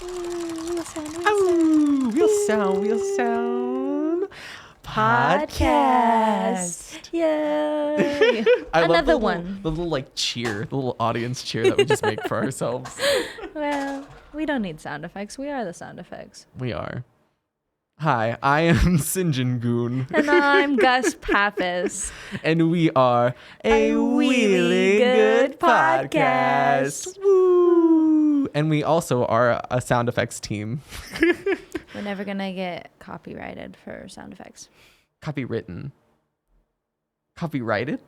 Wheel sound. Podcast. Yay. I love Another the one. The little cheer, the little audience cheer that we just make for ourselves. Well, we don't need sound effects. We are the sound effects. We are. Hi, I am Cynjyn Goon. And I'm Gus Pappas. And we are a really good podcast. Woo! And we also are a sound effects team. We're never going to get copyrighted for sound effects. Copywritten. Copyrighted?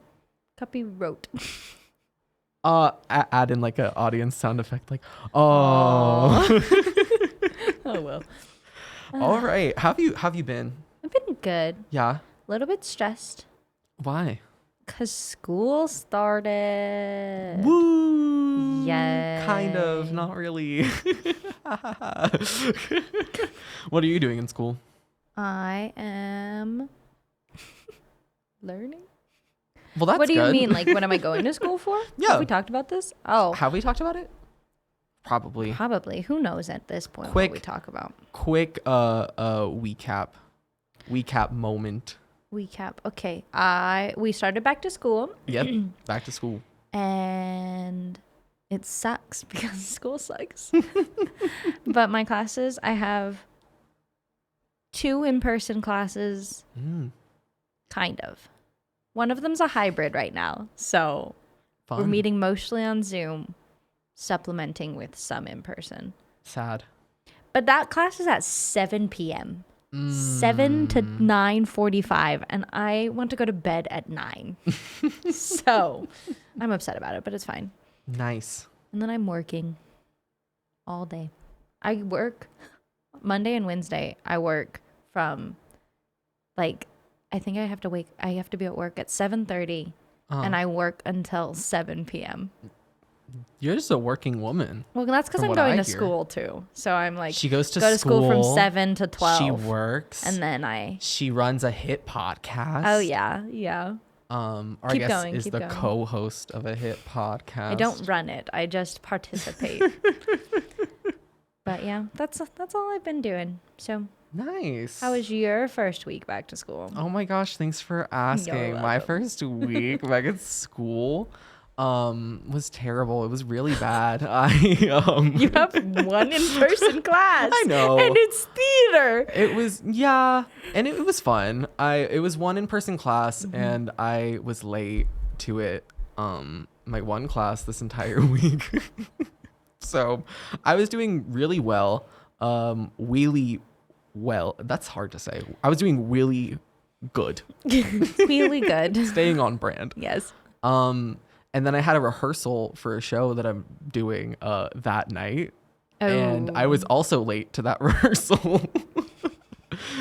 Copywrote. Add in an audience sound effect oh. Oh, well. All right. How have you been? I've been good. Yeah. A little bit stressed. Why? Because school started. Woo! Yay. Kind of. Not really. What are you doing in school? I am learning. Well, that's What do you good. mean? What am I going to school for? Yeah. Have we talked about this? Oh. Have we talked about it? Probably. Probably. Who knows at this point Quick. what we talk about? Quick recap moment. Recap. Okay. We started back to school. Yep. Back to school. And it sucks because school sucks. But my classes, I have 2 in-person classes. Kind of. One of them's a hybrid right now. So Fun. we're meeting mostly on Zoom, supplementing with some in-person. Sad. But that class is at 7 p.m. 7 to 9:45, and I want to go to bed at 9. So I'm upset about it, but it's fine. Nice. And then I'm working all day. I work Monday and Wednesday. I work from I think I have to be at work at 7:30 and I work until 7 p.m. You're just a working woman. Well, that's because I'm going to school too. So I'm she goes to go to school from 7 to 12. She works. And then she runs a hit podcast. Oh yeah, yeah. Or I guess is the going. co-host of a hit podcast. I don't run it. I just participate. But yeah, that's all I've been doing. So nice. how was your first week back to school? Oh my gosh, thanks for asking. My first week back at school was terrible. It was really bad. You have one in-person class. I know. And it's theater. It was and it was fun. It was one in-person class and I was late to it my one class this entire week. So I was doing really well. Really well. That's hard to say. I was doing really good. Really good. Staying on brand. Yes. And then I had a rehearsal for a show that I'm doing that night. Oh. And I was also late to that rehearsal.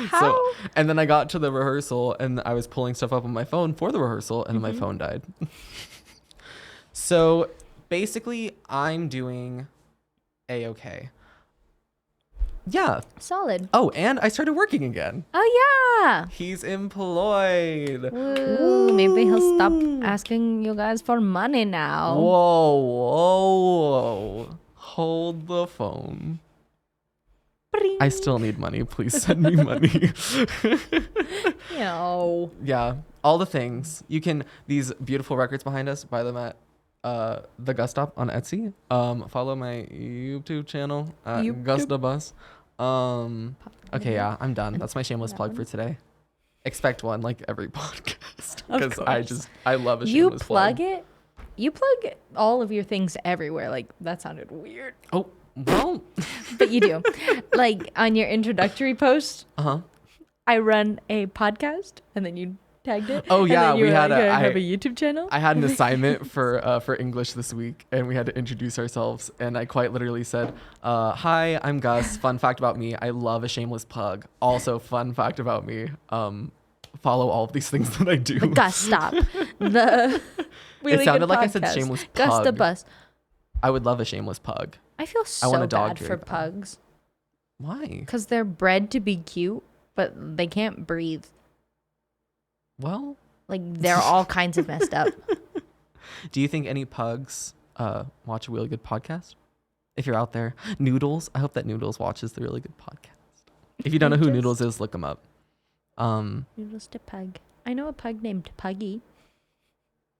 How? And then I got to the rehearsal and I was pulling stuff up on my phone for the rehearsal and then my phone died. So basically I'm doing A-okay. Yeah. Solid. Oh, and I started working again. Oh yeah. He's employed. Woo. Maybe he'll stop asking you guys for money now. Whoa. Hold the phone. Bring. I still need money. Please send me money. Yeah. All the things. You can, these beautiful records behind us, buy them at TheGusStop on Etsy. Follow my YouTube channel at GUSDABUS. Okay, yeah, I'm done. That's my shameless plug for today. Expect one every podcast because I love a shameless plug. You plug all of your things everywhere. That sounded weird. Oh, well. But you do. On your introductory post, I run a podcast and then you tagged it. Oh yeah, we had I have a YouTube channel. I had an assignment for English this week, and we had to introduce ourselves. And I quite literally said, "Hi, I'm Gus. Fun fact about me: I love a shameless plug. Also, fun fact about me: follow all of these things that I do." The GUSDABUS. The really it sounded good like podcast. I said shameless pug. GUSDABUS. I would love a shameless pug. I feel so want a dog bad to for eat them. pugs. Why? Because they're bred to be cute, but they can't breathe. Well, they're all kinds of messed up. Do you think any pugs watch a really good podcast? If you're out there, Noodles. I hope that Noodles watches the really good podcast. If you don't know who Noodles is, look him up. Noodles to Pug. I know a pug named Puggy.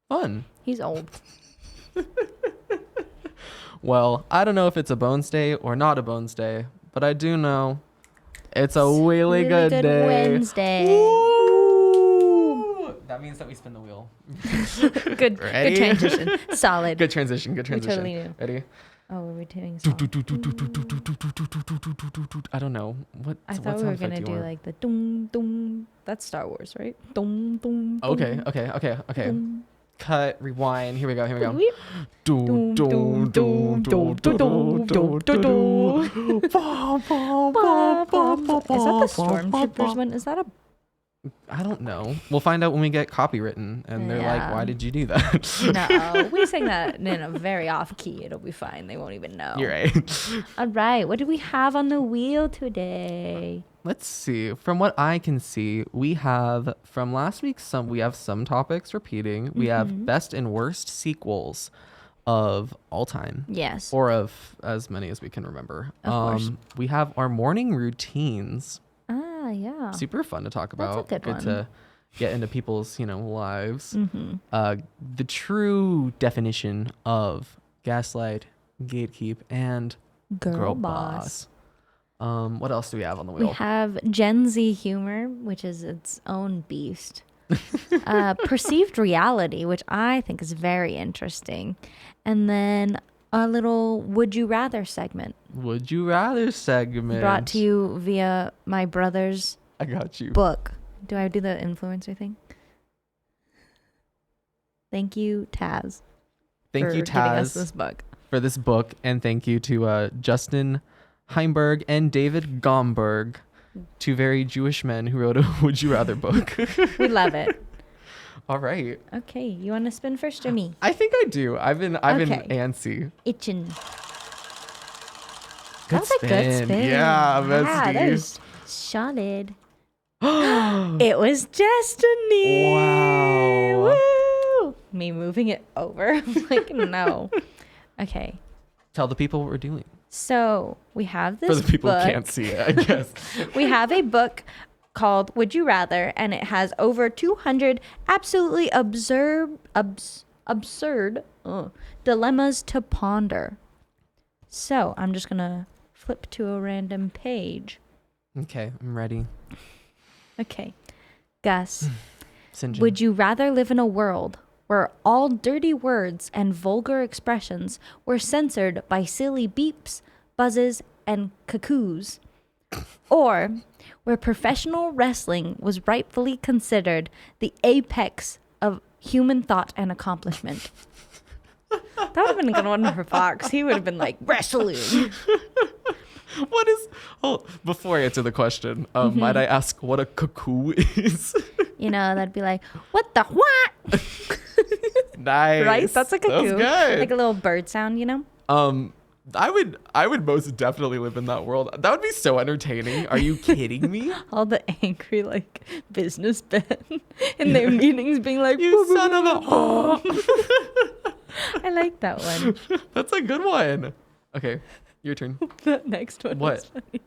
Fun. He's old. Well, I don't know if it's a Bones Day or not a Bones Day, but I do know it's a really good day. Wednesday. Woo! That means that we spin the wheel. Good transition. Solid. Good transition. We totally knew. Ready? Oh, were we doing a song? I don't know. I thought we were going to do like the dum dum. That's Star Wars, right? Dum dum. Okay. Dum. Cut, rewind. Here we go. Is that the Stormtroopers one? Is that a... I don't know. We'll find out when we get copywritten, and they're like, "Why did you do that?" No, we sang that in a very off key. It'll be fine. They won't even know. You're right. All right. What do we have on the wheel today? Let's see. From what I can see, we have from last week we have some topics repeating. We have best and worst sequels of all time. Yes. Or of as many as we can remember. Of course. We have our morning routines. Ah, yeah. Super fun to talk about. That's a good one. To get into people's, lives. Mm-hmm. The true definition of gaslight, gatekeep, and girl boss. What else do we have on the wheel? We have Gen Z humor, which is its own beast. Perceived reality, which I think is very interesting. And then a little Would You Rather segment. Would You Rather segment. Brought to you via my brother's I got you. book. Do I do the influencer thing? Thank you, Taz. Thank you, for giving us Taz, this book. for this book. And thank you to Justin Heimberg and David Gomberg, two very Jewish men who wrote a Would You Rather book. We love it. All right. Okay, you want to spin first or me? I think I do. I've been antsy. Itching. Good That was a good spin. Yeah, Wow, bestie. that was solid. It was Destiny. Wow. Woo! Me moving it over. I'm like, no. Okay. Tell the people what we're doing. So we have this For the people book. who can't see it, I guess. We have a book called Would You Rather, and it has over 200 absolutely absurd dilemmas to ponder. So I'm just going to flip to a random page. Okay, I'm ready. Okay. Gus, Cynjyn. would you rather live in a world where all dirty words and vulgar expressions were censored by silly beeps, buzzes, and cuckoos? Or where professional wrestling was rightfully considered the apex of human thought and accomplishment? That would have been a good one for Fox. He would have been like, wrestling. What is... Oh, before I answer the question, might I ask what a cuckoo is? You know, that'd be like, what the what? Nice. Right? That's a cuckoo. That's good. Like a little bird sound, you know? I would most definitely live in that world. That would be so entertaining. Are you kidding me? All the angry, like, businessmen in their meetings being like, You son of a... I like that one. That's a good one. Okay, your turn. The next one What? is funny.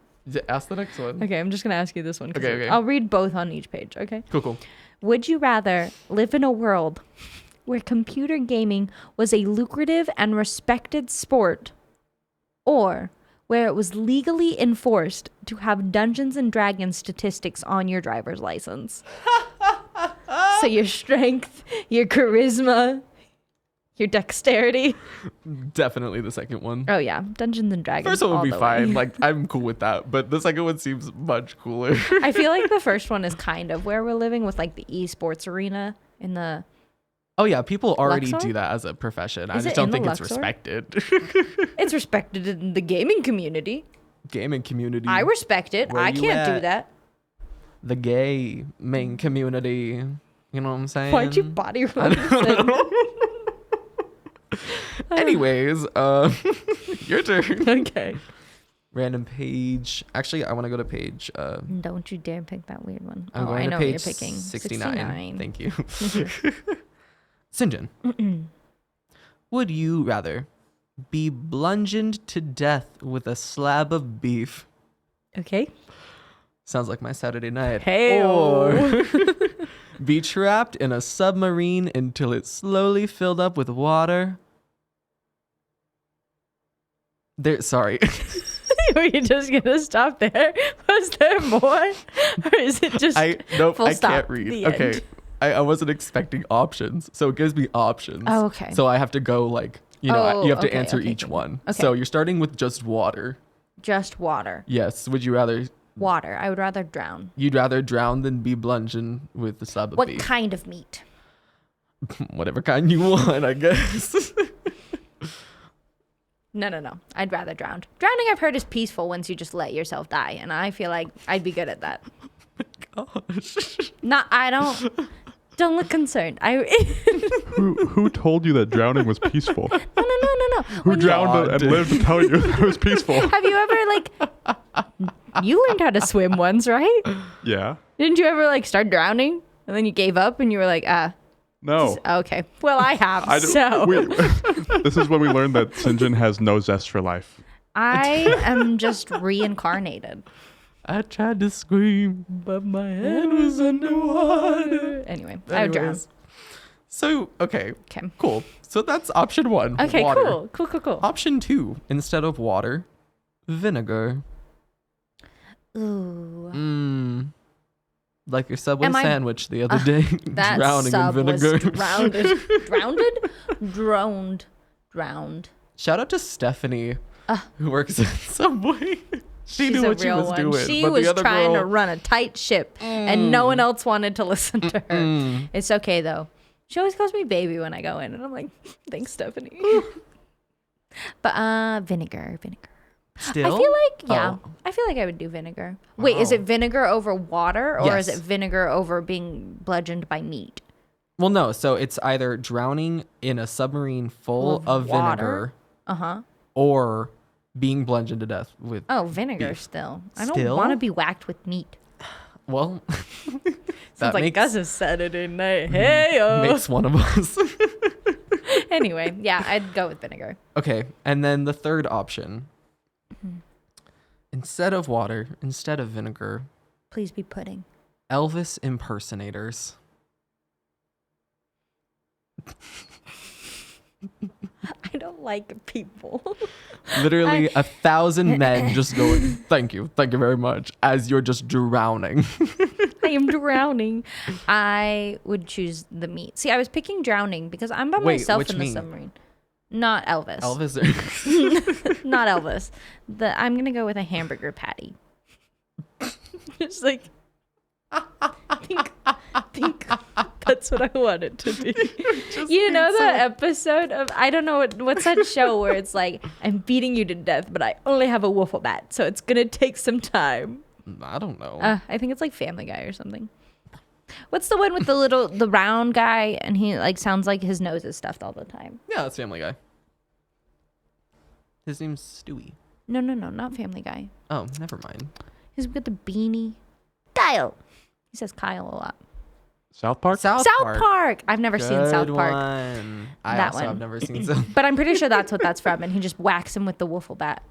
Ask the next one. Okay, I'm just going to ask you this one. Okay. I'll read both on each page, okay? Cool. Would you rather live in a world where computer gaming was a lucrative and respected sport, or where it was legally enforced to have Dungeons and Dragons statistics on your driver's license? So your strength, your charisma, your dexterity. Definitely the second one. Oh yeah, Dungeons and Dragons. First one would all be the fine. way. Like, I'm cool with that. But the second one seems much cooler. I feel like the first one is kind of where we're living with like the esports arena in the... Oh yeah, people already Luxor? do that as a profession. I Is just it don't in think the it's Luxor? respected. It's respected in the gaming community. Gaming community. I respect it. Where I you can't at? do that. The gay main community. You know what I'm saying? Why'd you body roll? I don't know. Anyways, your turn. Okay. Random page. Actually, I want to go to page. Don't you dare pick that weird one. I'm going I to know page what you're picking. 69. Thank you. Cynjyn, would you rather be bludgeoned to death with a slab of beef. Okay. Sounds like my Saturday night. Hey-o. Or be trapped in a submarine until it's slowly filled up with water. Sorry. Were you just gonna stop there? Was there more, or is it just Nope, full I stop, can't read. the Okay, end? I wasn't expecting options, so it gives me options. Oh, okay. So I have to go like, you have to answer each one. Okay. So you're starting with just water. Just water. Yes. Would you rather? Water. I would rather drown. You'd rather drown than be bludgeoned with the slab of What beef. kind of meat? Whatever kind you want, I guess. No. I'd rather drown. Drowning, I've heard, is peaceful once you just let yourself die, and I feel like I'd be good at that. Gosh. Don't look concerned. Who told you that drowning was peaceful? No. Who drowned and lived to tell you that it was peaceful? Have you ever you learned how to swim once, right? Yeah. Didn't you ever start drowning and then you gave up and you were like, No. okay. Well, I have. This is when we learned that Cynjyn has no zest for life. I am just reincarnated. I tried to scream, but my head was underwater. Anyway, I would drown. So, okay. Okay. Cool. So that's option 1. Okay, water. cool. Option 2, instead of water, vinegar. Ooh. Like your Subway sandwich the other day. That drowning sub in vinegar. was drowned. Shout out to Stephanie, who works at Subway. She knew what she was doing. She but was the other trying girl, to run a tight ship, and no one else wanted to listen to her. It's okay, though. She always calls me baby when I go in, and I'm like, thanks, Stephanie. But vinegar. Still? I feel like, I feel like I would do vinegar. Wait, is it vinegar over water, or is it vinegar over being bludgeoned by meat? Well, no. So it's either drowning in a submarine full of water? vinegar, or being bludgeoned to death with. Oh, vinegar beef. still. I don't want to be whacked with meat. Well, Sounds like Gus is Saturday night. Hey, makes one of us. Anyway, yeah, I'd go with vinegar. Okay, and then the third option. Instead of water, instead of vinegar, Please be pudding. Elvis impersonators. I don't like people. Literally 1,000 men just going, thank you very much, as you're just drowning. I am drowning. I would choose the meat. See, I was picking drowning because I'm by myself in the submarine. Not Elvis. Not Elvis. I'm gonna go with a hamburger patty. Just like think that's what I want it to be. You know that episode of, I don't know what's that show where it's like, I'm beating you to death, but I only have a wiffle bat, so it's gonna take some time. I don't know. I think it's like Family Guy or something. What's the one with the round guy and he sounds like his nose is stuffed all the time? Yeah, that's Family Guy. His name's Stewie. No, not Family Guy. Oh, never mind. He's got the beanie. Kyle. He says Kyle a lot. South Park? South Park. I've never seen South Park. One. I That also one. have never seen South. But I'm pretty sure that's what that's from, and he just whacks him with the wiffle bat.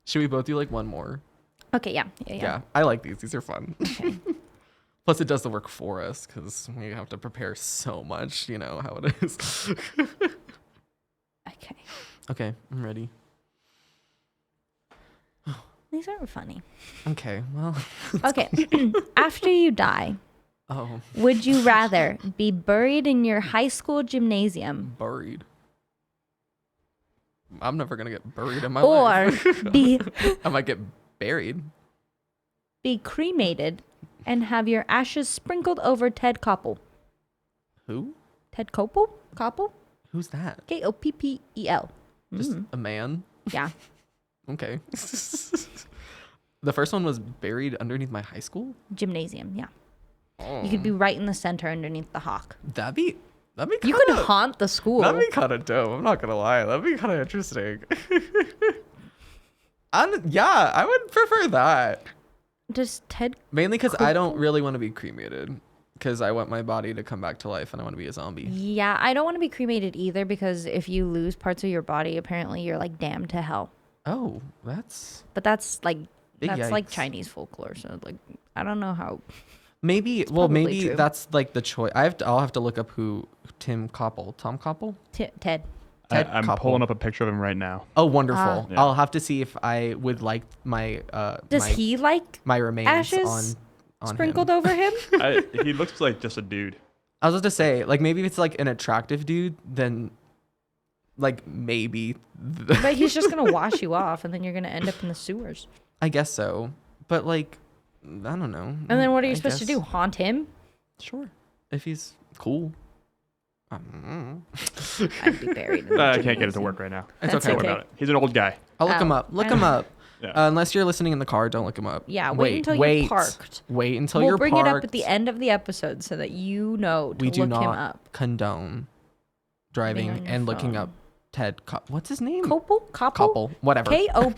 Should we both do one more? Okay, yeah. Yeah, I like these. These are fun. Okay. Plus, it does the work for us because we have to prepare so much. You know how it is. Okay. Okay, I'm ready. These aren't funny. Okay, well. Okay. After you die, Oh. would you rather be buried in your high school gymnasium Buried. I'm never gonna get buried in my or life. be I might get buried. cremated and have your ashes sprinkled over Ted Koppel? Who? Ted Koppel? Koppel? Who's that? Koppel. Just a man? Yeah. Okay. The first one was buried underneath my high school? Gymnasium, yeah. Oh. You could be right in the center underneath the hawk. That'd be kinda, You could haunt the school. That'd be kind of dope. I'm not gonna lie. That'd be kind of interesting. Yeah, I would prefer that. Does Ted Mainly because I don't really want to be cremated. because I want my body to come back to life and I want to be a zombie. Yeah, I don't want to be cremated either because if you lose parts of your body, apparently you're like damned to hell. Oh, that's... But that's like Big that's like yikes. Chinese folklore, so like I don't know how. Maybe, probably maybe true. that's like the choice. I'll have to look up who Tom Koppel? Ted. Ted I'm Koppel. pulling up a picture of him right now. Oh, wonderful. Yeah. I'll have to see if I would like my Does he like my remains ashes on sprinkled him. over him? He looks like just a dude. I was just to say, like, maybe if it's like an attractive dude, then like maybe But he's just gonna wash you off, and then you're gonna end up in the sewers. I guess so. But like, I don't know. And then what are you I supposed to guess- do? Haunt him? Sure, if he's cool. I'd be buried. In the I can't get it to gymnasium. work right now. It's That's okay. Don't worry about it. He's an old guy. I'll look him Oh, up. Look I him don't- up. Yeah. Unless you're listening in the car, don't look him up. Yeah, wait until you're parked. Wait until We'll you're bring parked. it up at the end of the episode so that you know to We do look him not up. condone driving on your and looking phone. up Ted. What's his name? Koppel? Koppel. Whatever. Kopp.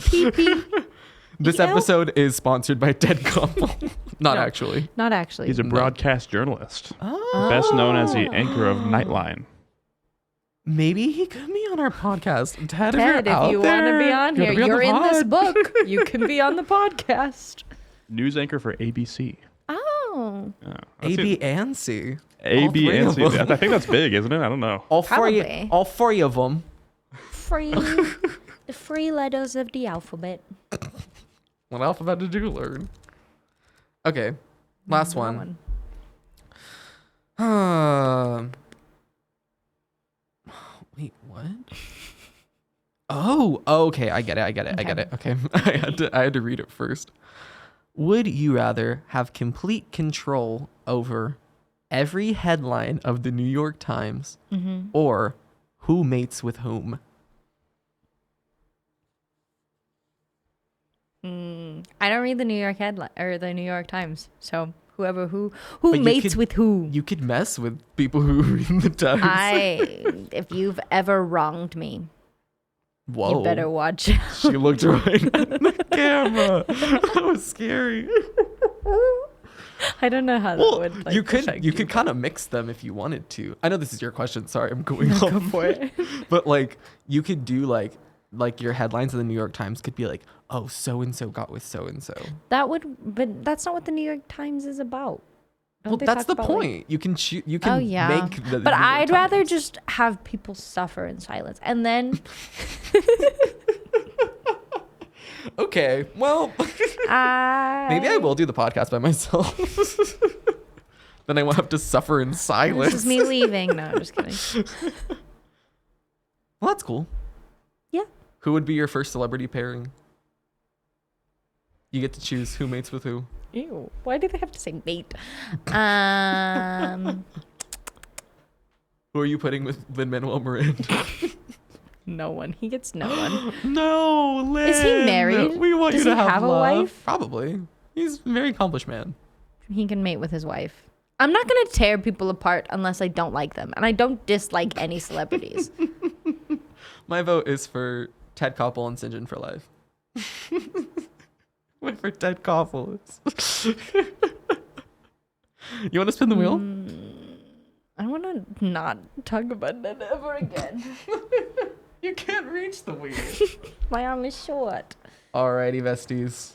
This episode is sponsored by Ted Koppel. Not No. actually. Not actually. He's a broadcast journalist, Oh. best known as the anchor of Nightline. Maybe he could be on our podcast. Ted, Ted, if if you want to be on here, you're in this pod. book. You can be on the podcast. News anchor for ABC. Oh, That's A, B, it. and C. A, all B, three and of C. them. I think that's big, isn't it? I don't know. All three. Probably. All three of them. free. The free letters of the alphabet. What alphabet did you learn? Okay, last That one. Wait, what? Oh, okay. I get it. I get it. Okay, I had to read it first. Would you rather have complete control over every headline of the New York Times, or who mates with whom? I don't read the New York headline or the New York Times, so whoever who But you mates could- with who. You could mess with people who read the Times. If you've ever wronged me, Whoa. you better watch out. She looked right at the camera. That was scary. I don't know how that Well, would. Like, you could affect kind of mix them if you wanted to. I know this is your question. Sorry, I'm going off. Go for it. But like, you could do like your headlines in the New York Times could be like, oh, so and so got with so and so. That would, but that's not what the New York Times is about. Don't Well, they that's talk the about, like- point. You can you can Oh yeah, make the. but New York I'd rather Times. just have people suffer in silence, and then Okay, well, maybe I will do the podcast by myself. Then I won't have to suffer in silence. This is me leaving. No, I'm just kidding. Well, that's cool. Yeah. Who would be your first celebrity pairing? You get to choose who mates with who. Ew. Why do they have to say mate? Who are you putting with Lin-Manuel Miranda? No one. He gets no one. No, Lin. Is he married? We want Does you to he have, have a love. wife? Probably. He's a very accomplished man. He can mate with his wife. I'm not gonna tear people apart unless I don't like them, and I don't dislike any celebrities. My vote is for Ted Koppel and Cynjyn for life. Wait for Ted Koppel. You want to spin the wheel? I want to not talk about that ever again. You can't reach the wheel. My arm is short. Alrighty, besties.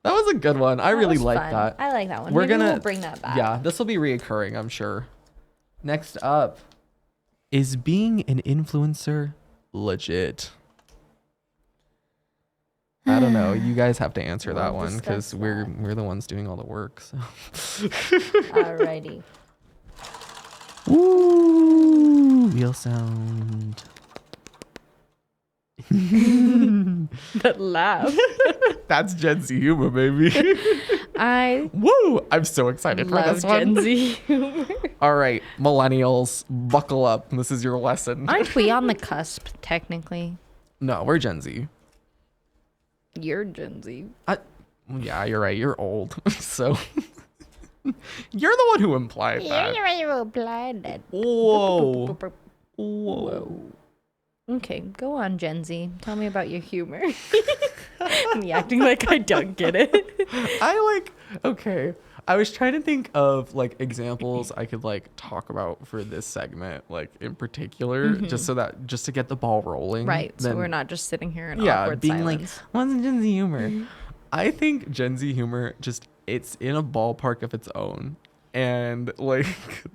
That was a good one. I That really was like fun. that. I like that one. We're Maybe gonna we'll bring that back. Yeah, this will be reoccurring, I'm sure. Next up, is being an influencer legit? I don't know. You guys have to answer that We'll one because discuss we're the ones doing all the work. So. Alrighty. Woo! Wheel sound. That laugh. That's Gen Z humor, baby. I Woo! I'm so excited for love this one. Gen Z humor. All right, millennials, buckle up. This is your lesson. Aren't we on the cusp, technically? No, we're Gen Z. You're Gen Z. Yeah, you're right. You're old. So you're the one who implied that. You're blinded. Whoa. Whoa. Okay, go on, Gen Z. Tell me about your humor. Me acting like I don't get it. I like, okay. I was trying to think of like examples I could like talk about for this segment, like in particular, just to get the ball rolling. Right. So Then, we're not just sitting here in awkward being silence. like, what's Gen Z humor? I think Gen Z humor it's in a ballpark of its own. And like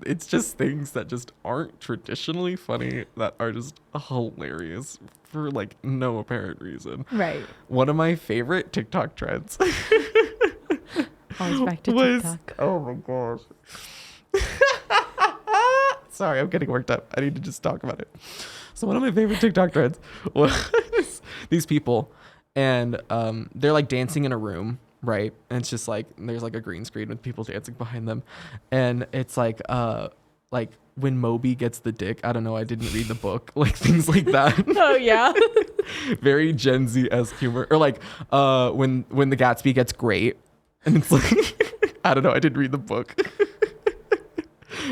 it's just things that just aren't traditionally funny that are just hilarious for like no apparent reason. Right. One of my favorite TikTok trends Always back to was, TikTok. oh my gosh. Sorry, I'm getting worked up. I need to just talk about it. So one of my favorite TikTok trends was these people, and they're like dancing in a room, right? And it's just like there's like a green screen with people dancing behind them, and it's like when Moby gets the dick. I don't know. I didn't read the book. Like things like that. Oh yeah. Very Gen Z-esque humor, or like when the Gatsby gets great, and it's like I don't know. I didn't read the book.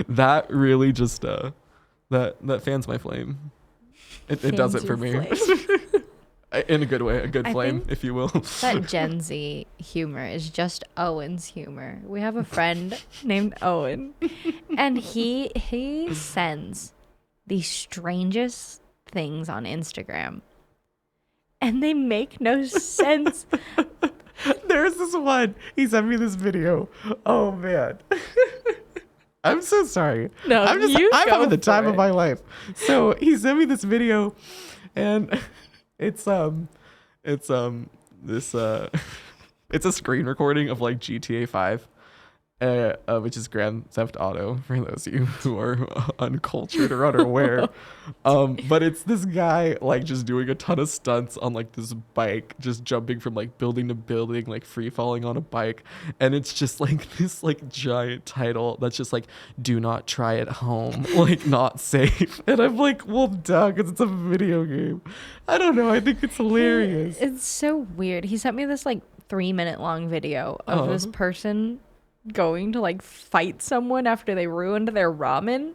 That really just that fans my flame. It does it for me. In a good way, a good flame, if you will. That Gen Z humor is just Owen's humor. We have a friend named Owen, and he sends the strangest things on Instagram, and they make no sense. There's this one. He sent me this video. Oh man. I'm so sorry. No, I'm having the time of my life. So he sent me this video, and it's it's a screen recording of like GTA 5, which is Grand Theft Auto for those of you who are uncultured or unaware. But it's this guy like just doing a ton of stunts on like this bike, just jumping from like building to building, like free falling on a bike, and it's just like this like giant title that's just like "Do not try at home," like not safe. And I'm like, well, duh, because it's a video game. I don't know. I think it's hilarious. It's so weird. He sent me this like 3-minute long video of this person going to like fight someone after they ruined their ramen,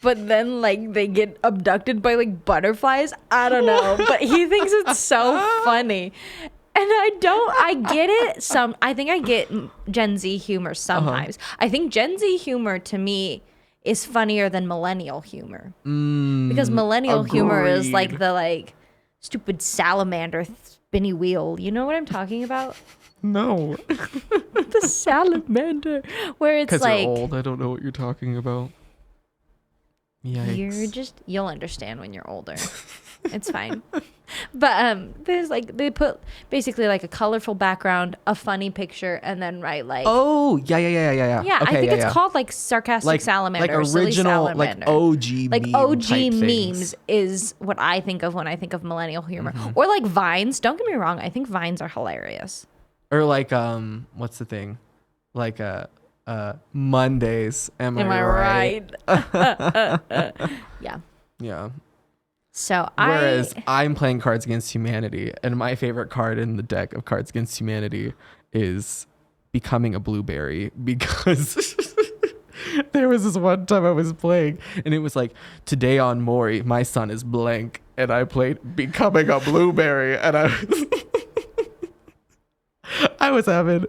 but then like they get abducted by like butterflies. I don't know, but he thinks it's so funny, and I get it. I think I get Gen Z humor sometimes. I think Gen Z humor to me is funnier than millennial humor, because millennial humor is like the like stupid salamander spinny wheel. You know what I'm talking about? No. The salamander, where it's like, you're old. I don't know what you're talking about. Yikes. You'll understand when you're older. It's fine. But there's like, they put basically like a colorful background, a funny picture, and then write like, oh yeah. yeah, Okay, I think it's called like sarcastic salamander, like or silly original, salamander. like OG like meme OG type memes things. is what I think of when I think of millennial humor, or like Vines. Don't get me wrong, I think Vines are hilarious. Or like what's the thing, like Mondays. Am I right? Yeah. So whereas I'm playing Cards Against Humanity, and my favorite card in the deck of Cards Against Humanity is Becoming a Blueberry, because there was this one time I was playing and it was like, today on Mori, my son is blank, and I played Becoming a Blueberry, and I was having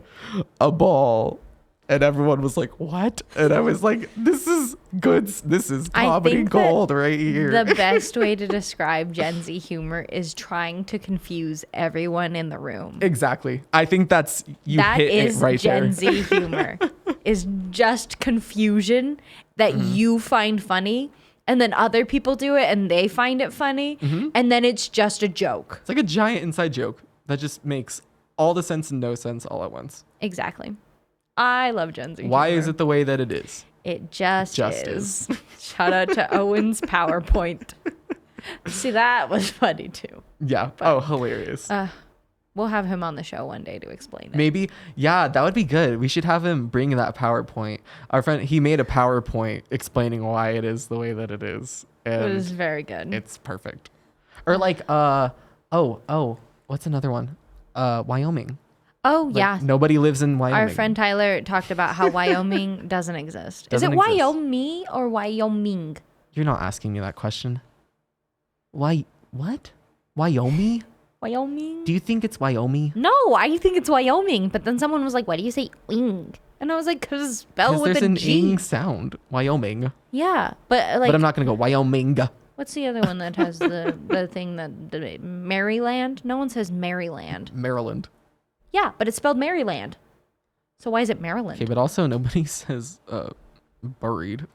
a ball, and everyone was like, what? And I was like, this is good. This is comedy gold right here. The best way to describe Gen Z humor is trying to confuse everyone in the room. Exactly. I think that hit it right there. Gen Z humor is just confusion that you find funny, and then other people do it and they find it funny, and then it's just a joke. It's like a giant inside joke that just makes all the sense and no sense all at once. Exactly. I love Gen Z humor. Why is it the way that it is? It just is. Shout out to Owen's PowerPoint. See, that was funny too. Yeah. But, hilarious. We'll have him on the show one day to explain it. Maybe. Yeah, that would be good. We should have him bring that PowerPoint. Our friend, he made a PowerPoint explaining why it is the way that it is. And it was very good. It's perfect. Or like, what's another one? Wyoming. Oh, like, yeah. Nobody lives in Wyoming. Our friend Tyler talked about how Wyoming doesn't exist. Is it Wyoming or Wyoming? You're not asking me that question. Why? What? Wyoming? Wyoming? Do you think it's Wyoming? No, I think it's Wyoming. But then someone was like, why do you say wing? And I was like, because it's spelled Because with there's a an G. ing sound. Wyoming. Yeah, but like, But I'm not going to go Wyoming. what's the other one that has the thing that Maryland? No one says Maryland. Maryland. Yeah, but it's spelled Maryland. So why is it Maryland? Okay, but also nobody says buried.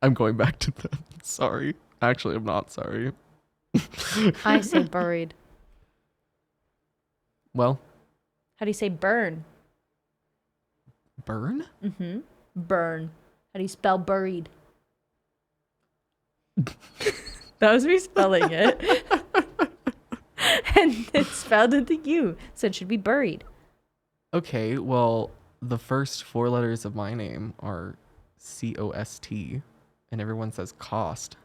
I'm going back to that. Sorry. Actually, I'm not sorry. I say buried. Well, How do you say burn? burn? Mm-hmm. Burn. How do you spell buried? That was me spelling it. And it's spelled with the U, so it should be buried. Okay, well, the first 4 letters of my name are C-O-S-T, and everyone says cost,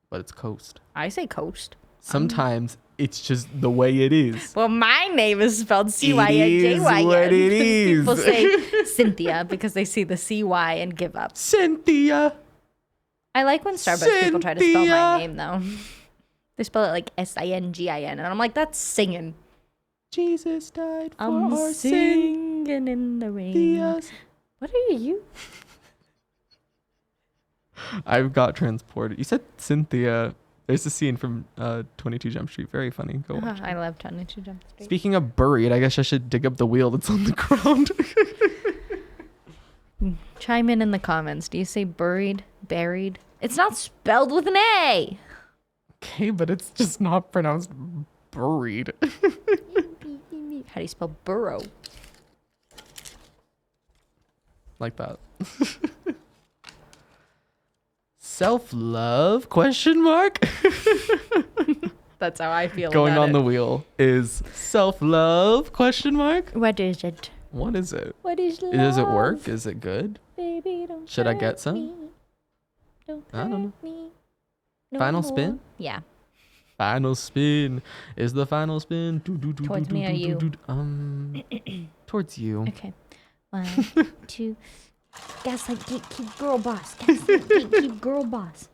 but it's coast. I say coast. Sometimes it's just the way it is. Well, my name is spelled C-Y-N-J-Y-N. It is what it is. People say Cynthia because they see the C-Y and give up. Cynthia. I like when Starbucks people try to spell my Cynthia. name, though. They spell it like S-I-N-G-I-N, and I'm like, that's singing. Jesus died for I'm our singing in the rain. Cynthias. What are you? I've got transported. You said Cynthia. There's a scene from 22 Jump Street. Very funny. Go watch. I love 22 Jump Street. Speaking of buried, I guess I should dig up the wheel that's on the ground. Chime in the comments. Do you say buried, buried? It's not spelled with an A. Okay, but it's just not pronounced buried. How do you spell burrow? Like that. Self-love? Question mark? That's how I feel Going about on it. the wheel is self-love? Question mark? What is it? What is it? What is love? Does it work? Is it good? Baby, don't Should I hurt get some? me. Don't I don't know. hurt me no Final more. spin? Yeah. Final spin is the final spin. Towards me or you? Towards you. Okay. 1, 2. Gaslight gatekeep girl boss. Gaslight gatekeep girl boss.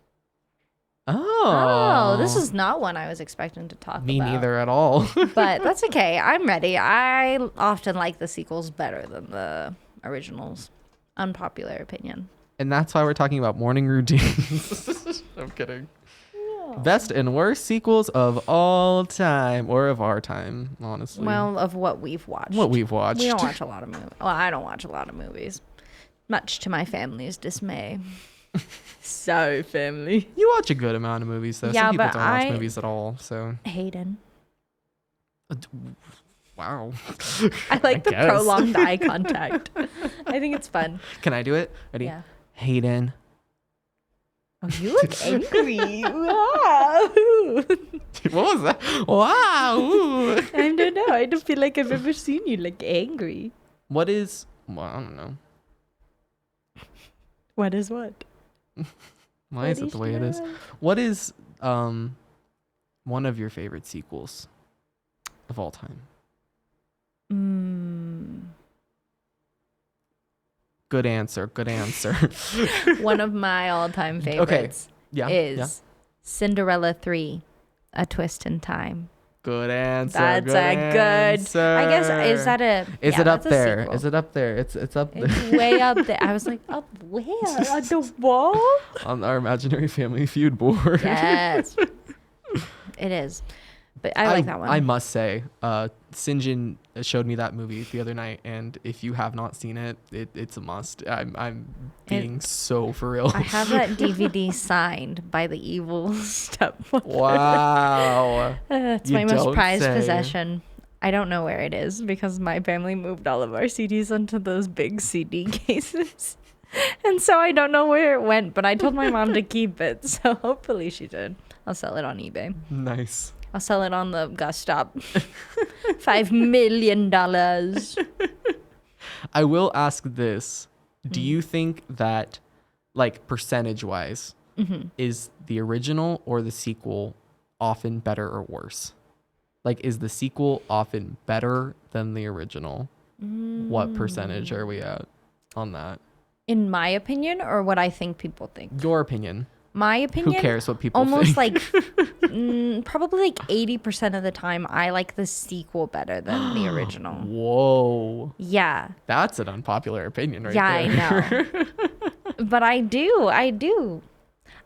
Oh. Oh, this is not one I was expecting to talk Me about. neither at all. But that's okay. I'm ready. I often like the sequels better than the originals. Unpopular opinion. And that's why we're talking about morning routines. I'm kidding. No. Best and worst sequels of all time, or of our time, honestly. Well, of what we've watched. What we've watched. We don't watch a lot of movies. Well, I don't watch a lot of movies. Much to my family's dismay. Sorry, family. You watch a good amount of movies, though. Yeah, Some people but don't watch I- movies at all, so. Hayden. Wow. I like the guess. prolonged eye contact. I think it's fun. Can I do it? Ready? Yeah. Hayden. Oh, you look angry. Wow. What was that? Wow. I don't know. I don't feel like I've ever seen you look angry. What is. Well, I don't know. What is what? Why is it the way it is? What is one of your favorite sequels of all time? Good answer. Good answer. One of my all-time favorites Yeah. is yeah. Cinderella 3, A Twist in Time. Good answer. That's good a good. answer. I guess is that a? Is yeah, it up that's a there? sequel. Is it up there? It's up there. It's way up there. I was like, up where? On the wall? On our imaginary family feud board. Yes. It is. But I like that one. I must say, Cynjyn showed me that movie the other night, and if you have not seen it, it's a must. I'm being so for real. I have that DVD signed by the evil stepmother. Wow. It's You my most don't prized say. possession. I don't know where it is because my family moved all of our CDs onto those big CD cases. And so I don't know where it went, but I told my mom to keep it. So hopefully she did. I'll sell it on eBay. Nice. I'll sell it on the GUSDAP. $5 million. I will ask this. Do Mm. you think that, like, percentage-wise, Mm-hmm. is the original or the sequel often better or worse? Like, is the sequel often better than the original? What percentage are we at on that? In my opinion, or what I think people think? Your opinion. my opinion, Who cares what people almost think? like probably like 80% of the time, I like the sequel better than the original. Whoa. Yeah. That's an unpopular opinion right Yeah, there. I know. But I do.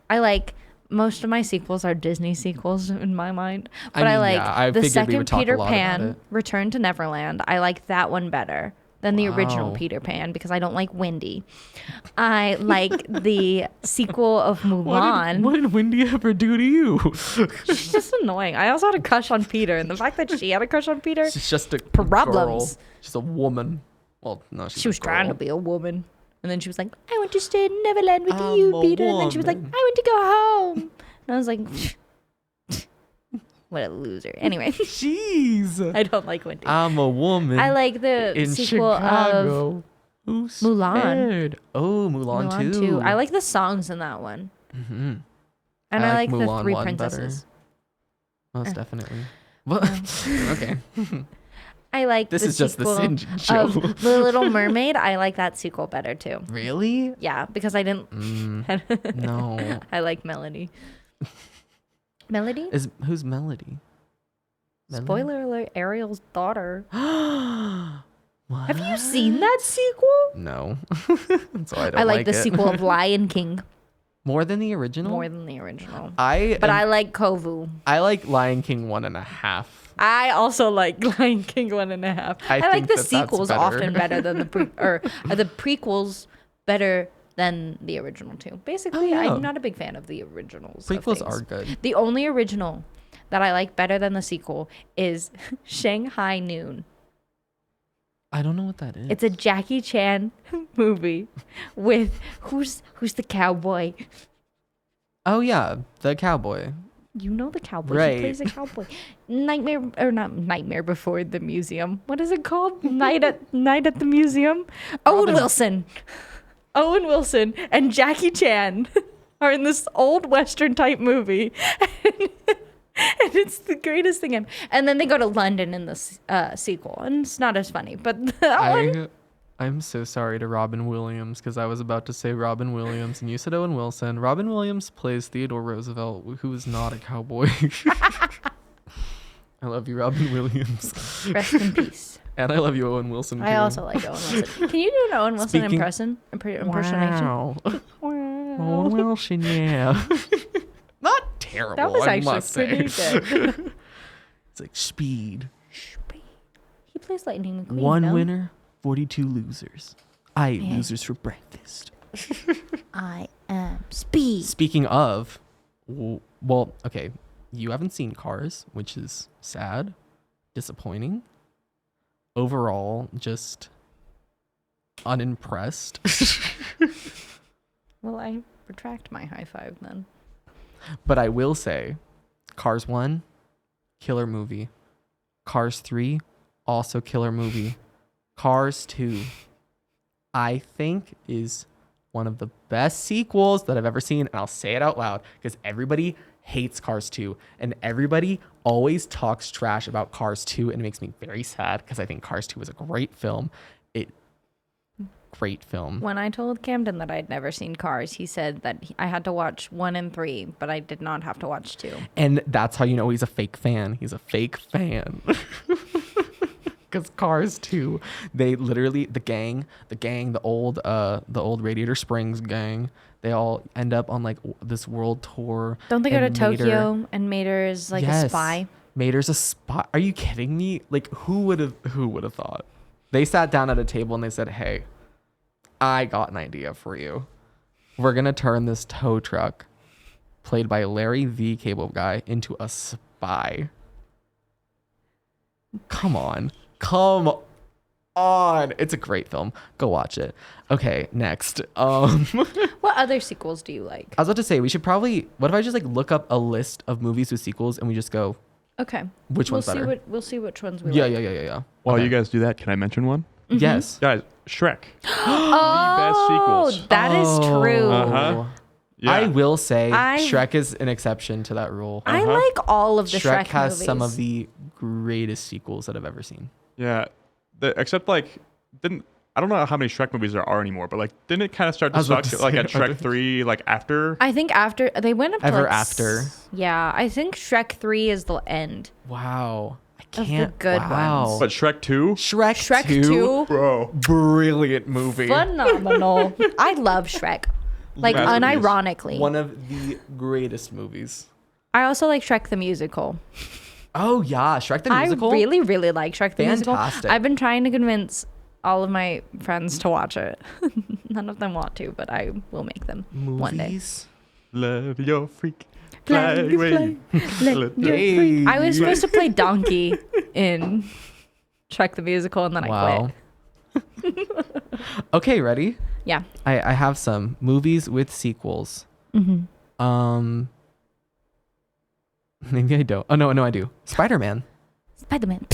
I like most of my sequels are Disney sequels in my mind. But I like I the figured we second would talk a Peter lot about Pan, it. Return to Neverland. I like that one better than the original Wow. Peter Pan because I don't like Wendy. I like the sequel of Mulan. What did Wendy ever do to you? She's just annoying. I also had a crush on Peter, and the fact that she had a crush on Peter, She's just a Problems. girl. She's a woman. Well, no, she's she was a trying to girl. be a woman. And then she was like, I want to stay in Neverland with I'm you, a Peter. And then she was like, I woman. want to go home. And I was like, what a loser. Anyway, Jeez. I don't like Wendy. I'm a woman. I like the in sequel of Chicago. Who's Mulan. scared? Oh, Mulan, Mulan 2. 2. I like the songs in that one. Mm-hmm. And I like the Mulan Three 1 Princesses. Most definitely. What? Okay. I like This the is just the sequel Cynjyn show. of The Little Mermaid. I like that sequel better too. Really? Yeah, because I didn't. No. I like Melody. Melody? Who's Melody? Melody? Spoiler alert, Ariel's daughter. What? Have you seen that sequel? No. So I don't I like the it. sequel of Lion King More than the original? more than the original. I I like Kovu. like Lion King 1.5. I also like Lion King 1.5. I like think the that's sequels better. often better than the the prequels better than the original too. Basically, Oh, yeah. I'm not a big fan of the originals. of Prequels things. are good. The only original that I like better than the sequel is Shanghai Noon. I don't know what that is. It's a Jackie Chan movie with who's the cowboy? Oh yeah, the cowboy. You know the cowboy. Right. He plays a cowboy. Nightmare Before the Museum. What is it called? Night at the Museum. Owen Wilson and Jackie Chan are in this old Western type movie. And it's the greatest thing ever. And then they go to London in the sequel, and it's not as funny. But that one, I'm so sorry to Robin Williams because I was about to say Robin Williams and you said Owen Wilson. Robin Williams plays Theodore Roosevelt, who is not a cowboy. I love you, Robin Williams. rest in peace. And I love you, Owen Wilson. I too. also like Owen Wilson. Can you do an Owen Wilson impersonation? Wow. Owen Wilson, yeah. Not terrible. That was I actually must pretty say. good. It's like Speed. He plays Lightning McQueen. One no? winner, 42 losers. I eat Yeah. losers for breakfast. I am Speed. Speaking of, well, okay, you haven't seen Cars, which is sad, disappointing. Overall, just unimpressed. Well, I retract my high five then. But I will say, Cars 1, killer movie. Cars 3, also killer movie. Cars 2, I think is one of the best sequels that I've ever seen. And I'll say it out loud because everybody hates Cars 2 and everybody always talks trash about Cars 2 and it makes me very sad because I think Cars 2 is a great film. Great film. When I told Camden that I'd never seen Cars, he said that I had to watch 1 and 3, but I did not have to watch 2. And that's how you know he's a fake fan. He's a fake fan. Because Cars 2, they literally, the gang, the old Radiator Springs gang, they all end up on like this world tour. Don't they go to and Tokyo and Mater is like a spy? Mater's a spy. Are you kidding me? Like who would have thought? They sat down at a table and they said, "Hey, I got an idea for you. We're going to turn this tow truck played by Larry the Cable Guy into a spy." Come on. It's a great film. Go watch it. Okay, next. What other sequels do you like? I was about to say, we should probably, what if I just like look up a list of movies with sequels and we just go, Okay. which one's better? We'll see which ones we Yeah. like. While Okay. you guys do that, can I mention one? Yes. Guys, Shrek. Oh, The best sequels. that is true. Uh-huh. Yeah. I will say I- Shrek is an exception to that rule. I like all of the Shrek Shrek has movies. some of the greatest sequels that I've ever seen. Yeah. Except like, didn't I don't know how many Shrek movies there are anymore, but like, didn't it kind of start to suck like at Shrek 3, like after? I think after they went up to Ever like after. Yeah, I think Shrek 3 is the end. Wow. I Of the can't. good wow. But Shrek 2? Shrek 2, Bro. Brilliant movie. phenomenal. I love Shrek. Like Masterpiece. unironically. One of the greatest movies. I also like Shrek the musical. Oh yeah, Shrek the musical. I really, really like Shrek the musical. Fantastic. I've been trying to convince all of my friends to watch it. None of them want to, but I will make them one day. Movies. Love your freak. Fly, Fly away. let your Hey. I was supposed to play Donkey in Shrek the musical, and then I Wow. quit. Okay, ready? Yeah. I have some movies with sequels. Mm-hmm. Maybe I don't. Oh no, I do. Spider-Man. Spider-Man.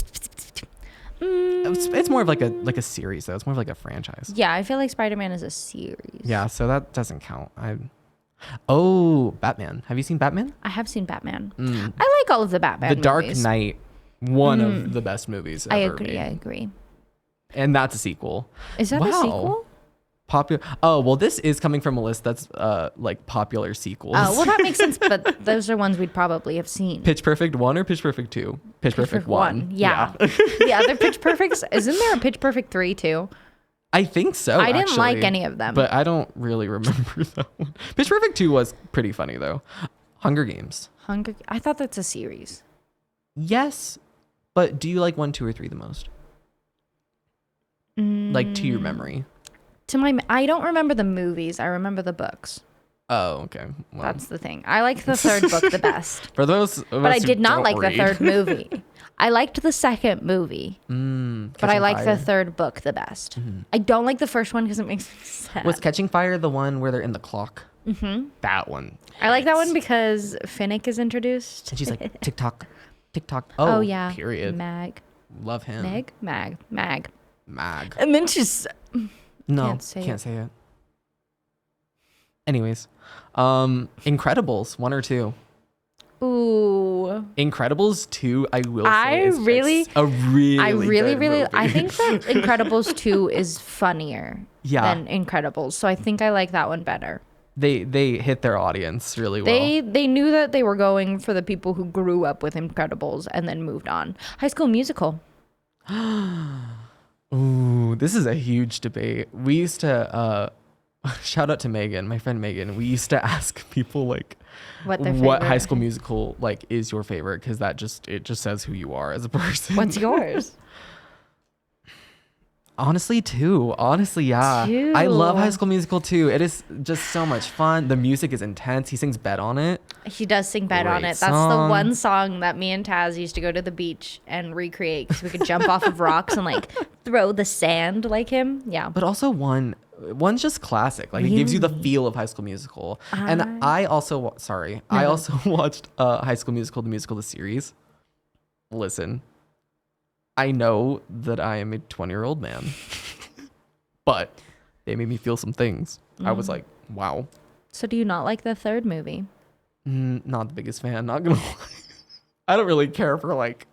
It's more of like a series though. It's more of like a franchise. Yeah, I feel like Spider-Man is a series. Yeah, so that doesn't count. Batman. Have you seen Batman? I have seen Batman. I like all of the Batman The Dark movies. Knight, one of the best movies I ever agree. made. I agree. And that's a sequel. Is that a Wow. sequel? Popular. Oh, well, this is coming from a list that's like popular sequels. Oh, well, that makes sense. But those are ones we'd probably have seen. Pitch Perfect 1 or Pitch Perfect 2? Pitch Perfect 1. Yeah. The other Pitch Perfects. Isn't there a Pitch Perfect 3 too? I think so. I didn't like actually, any of them. But I don't really remember that one. Pitch Perfect 2 was pretty funny though. Hunger Games. I thought that's a series. Yes, but do you like 1, 2, or 3 the most? Like to your memory. I don't remember the movies. I remember the books. Oh, okay. Well, That's the thing. I liked the third book the best. for those of But us I who did not don't like read. the third movie. I liked the second movie, but I like the third book the best. I don't like the first one because it makes me sad. Was Catching Fire the one where they're in the clock? Mm-hmm. That one. I like that one because Finnick is introduced. And she's like, TikTok, TikTok. Oh, yeah. Period. Mag. Love him. Mag. Mag. And then she's... No, Can't say it. Anyways, Incredibles 1 or 2. Ooh. Incredibles 2, I will say, I is really- a really I really, good really... movie. I think that Incredibles 2 is funnier than Incredibles. So I think I like that one better. They hit their audience really well. They knew that they were going for the people who grew up with Incredibles and then moved on. High School Musical. Ooh, this is a huge debate. We used to shout out to Megan, my friend Megan. We used to ask people like What their what favorite- High School Musical like is your favorite, because that just says who you are as a person. What's yours? Honestly, 2. Honestly, yeah. 2. I love High School Musical 2. It is just so much fun. The music is intense. He sings Bet on it. He does sing Bet on Great It. That's the song. one song that me and Taz used to go to the beach and recreate because we could jump off of rocks and like throw the sand like him. Yeah. But also one's just classic. Like it gives you the feel of High School Musical. And I also I also watched High School Musical, the musical, the series. Listen, I know that I am a 20-year-old man, but they made me feel some things. I was like, wow. So do you not like the third movie? Not the biggest fan, not gonna lie. I don't really care for like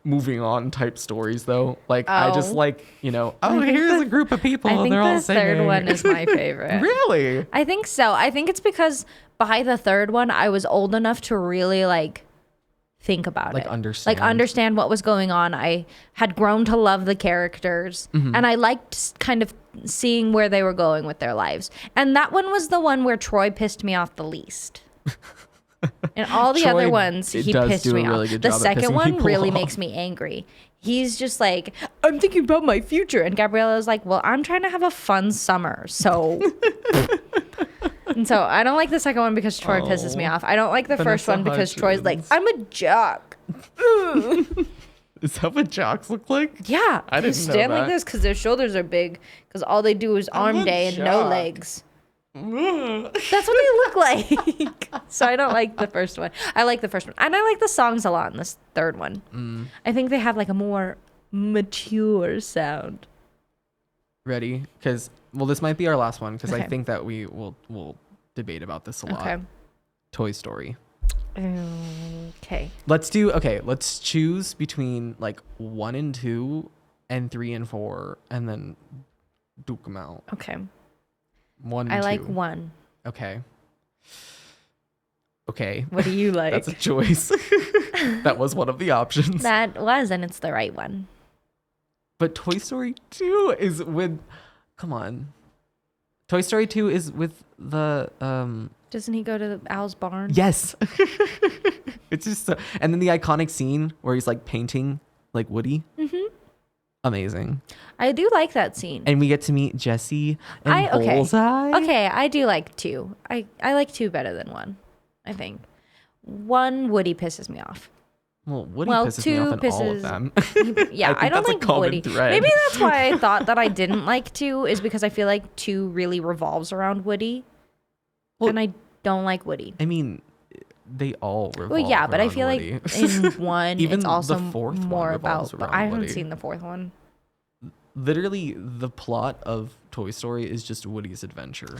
moving on type stories though. Like I just Oh. like, here's a group of people I and think they're all the singing. third one is my favorite. Really? I think so. I think it's because by the third one, I was old enough to really like think about Like it. understand. Like understand what was going on. I had grown to love the characters and I liked kind of seeing where they were going with their lives. And that one was the one where Troy pissed me off the least. And all the Troy other ones, he does pissed do a me really off. good The job at second pissing one people really off. makes me angry. He's just like, I'm thinking about my future. And Gabriella is like, well, I'm trying to have a fun summer. So... And so I don't like the second one because Troy pisses me off. I don't like the first Vanessa one because Troy's like, Hudgens. I'm a jock. Is that what jocks look like? Yeah. I they didn't know stand like that. this because their shoulders are big because all they do is arm a day and no jock. legs. That's what they look like. So I don't like the first one. I like the first one. And I like the songs a lot in this third one. I think they have like a more mature sound. Ready? Because this might be our last one because I Okay. think that we'll debate about this a lot. Okay. Toy Story. Okay. Let's choose between like 1 and 2 and 3 and 4 and then duke them out. Okay. 1, I 2. like 1. Okay. Okay. What do you like? That's a choice. That was one of the options. That was, and it's the right one. But Toy Story 2 is with... Come on. Toy Story 2 is with the... Doesn't he go to Al's barn? Yes. It's just so... And then the iconic scene where he's like painting like Woody. Mm-hmm. Amazing. I do like that scene. And we get to meet Jessie and Bullseye. Okay, I do like 2. I like 2 better than 1, I think. 1, Woody pisses me off. Well, Woody pisses me off in all of them. Yeah, I don't like Woody. Thread. Maybe that's why I thought that I didn't like 2, is because I feel like 2 really revolves around Woody. Well, and I don't like Woody. I mean, they all revolve well, yeah, but I around feel Woody. like in 1, Even it's also the 4th one more revolves about... But around I haven't Woody. seen the 4th one. Literally, the plot of Toy Story is just Woody's adventure,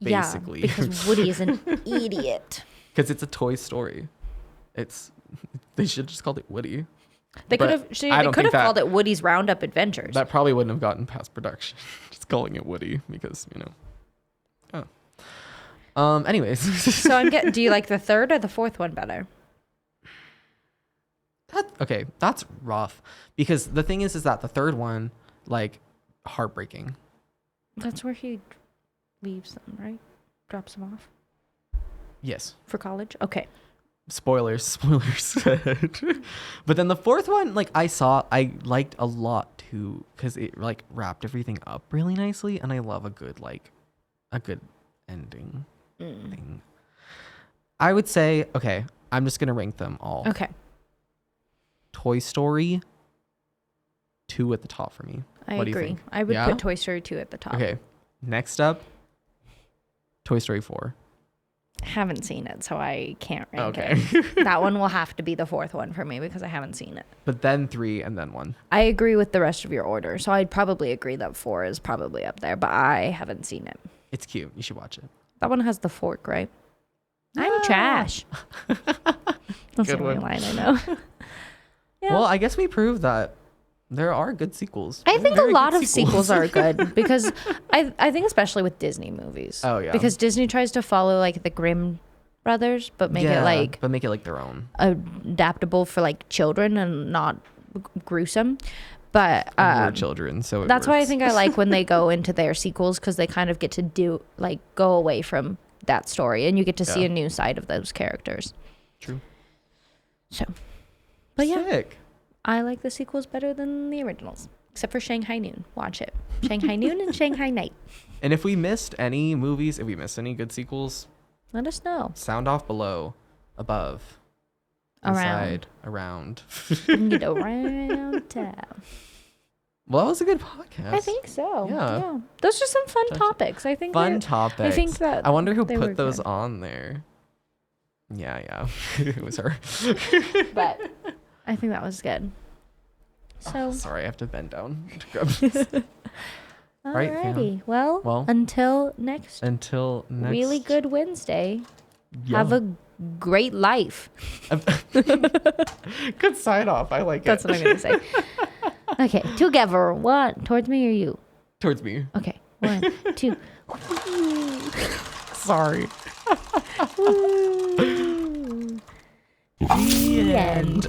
basically. Yeah, because Woody is an idiot. Because it's a toy story. They should just called it Woody. They But could have called it Woody's Roundup Adventures. That probably wouldn't have gotten past production. Just calling it Woody because, you know. Oh. Anyways. So do you like the 3rd or the 4th one better? Okay, that's rough. Because the thing is that the 3rd one, like, heartbreaking. That's where he leaves them, right? Drops them off Yes. for college. Okay. Spoilers. But then the 4th one, like, I liked a lot too, because it like wrapped everything up really nicely, and I love a good ending thing. I would say, okay, I'm just gonna rank them all. Okay. Toy Story 2 at the top for me. I What do you agree. think? I would Yeah? put Toy Story 2 at the top. Okay. Next up, Toy Story 4. Haven't seen it, so I can't rank Okay. it. That one will have to be the 4th one for me because I haven't seen it. But then 3 and then 1. I agree with the rest of your order, so I'd probably agree that 4 is probably up there, but I haven't seen it. It's cute. You should watch it. That one has the fork, right? I'm trash. That's the Good only one. line I know. Yeah. Well, I guess we proved that there are good sequels. I think a Very lot good of sequels are good because I think especially with Disney movies. Oh, yeah. Because Disney tries to follow like the Grimm brothers, but make it like but make it like their own. adaptable for like children and not gruesome. But We're children, so that's why I works. think I like when they go into their sequels because they kind of get to go away from that story and you get to see Yeah. a new side of those characters. True. So, but yeah. Sick. I like the sequels better than the originals, except for Shanghai Noon. Watch it. Shanghai Noon and Shanghai Night. And if we missed any movies, if we missed any good sequels, Let us know. sound off below, above, inside, around. Get around town. Well, that was a good podcast. I think so. Yeah. Those are some fun topics. I think Fun they're- topics. I think that I wonder who they were put those good. on there. Yeah. It was her. But I think that was good. So Sorry, I have to bend down to grab this. Right, fam. alrighty. Well, until next Until next. really good Wednesday. Yeah. Have a great life. Good sign off. I like That's it. what I'm gonna say. Okay, together. What? Towards me or you? Towards me. Okay. 1, 2. Sorry. The end.